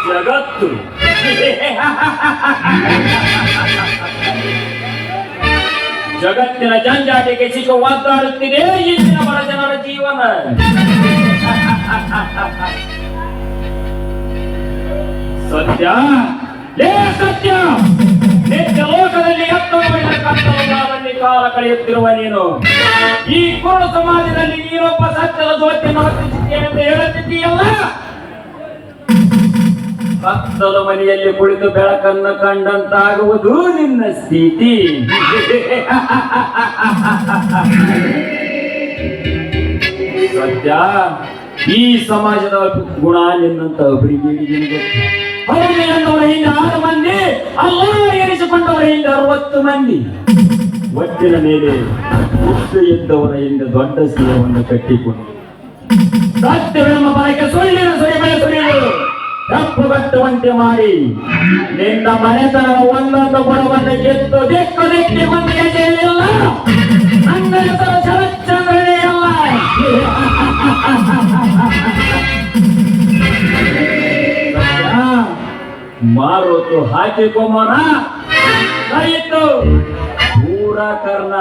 ಜಗತ್ತು ಜಗತ್ತಿನ ಜಂಜಾಟಿಗೆ ಸಿಕ್ಕ ಒದ್ದಾಡುತ್ತಿದೆ ಇಂದಿನ ಬಡ ಜನರ ಜೀವನ. ಸತ್ಯ ಲೇ ಸತ್ಯ, ನಿತ್ಯ ಲೋಕದಲ್ಲಿ ಕತ್ತಲಲ್ಲಿ ಕಾಲ ಕಳೆಯುತ್ತಿರುವ ನೀನು ಈ ಕುರುಡು ಸಮಾಜದಲ್ಲಿ ನೀನೊಬ್ಬ ಸತ್ಯದ ಜ್ಯೋತಿಯನ್ನು ಹೊತ್ತಿಸುತ್ತೇನೆ ಎಂದು ಹೇಳುತ್ತಿದ್ದೀಯಲ್ಲ. ಕತ್ತಲು ಮನೆಯಲ್ಲಿ ಕುಳಿತು ಬೆಳಕನ್ನು ಕಂಡಂತಾಗುವುದು ನಿನ್ನ ಸ್ಥಿತಿ. ಸತ್ಯ, ಈ ಸಮಾಜದ ಗುಣ ನಿನ್ನಂತ ಅಭಿವೃದ್ಧಿ. ಹೌದವರ ಹಿಂದೆ 6 ಮಂದಿ, ಅಲ್ಲ ಏರಿಸಿಕೊಂಡವರ ಹಿಂದೆ 60 ಮಂದಿ. ಒಟ್ಟಿನ ಮೇಲೆ ಹುಟ್ಟು ಇದ್ದವರ ಹಿಂದೆ ದೊಡ್ಡ ಸ್ಥಿರವನ್ನು ಕಟ್ಟಿಕೊಂಡು ಸತ್ಯವೆಂಬ ಬರಕ್ಕೆ ಸುಳ್ಳಿನ ಸುರಿಮಳೆ ಸುರಿಯುವುದು ತಪ್ಪುಗಟ್ಟುವಂತೆ ಮಾಡಿ ನಿನ್ನ ಮನೆತನದ ಒಂದೊಂದು ಗುಣವನ್ನು ಗೆದ್ದು ದಿಕ್ಕು ದಿಕ್ಕಿ ಮಂದಿಗೆ ಸೇರಿಲ್ಲ. ನನ್ನ ಹೆಸರು ಶರತ್ಚಂದ್ರನೇ ಅಲ್ಲ. ಮಾರುತು ಹಾಕಿಕೊಂಬನ ಆಯಿತು ಪೂರ ಕರ್ನ.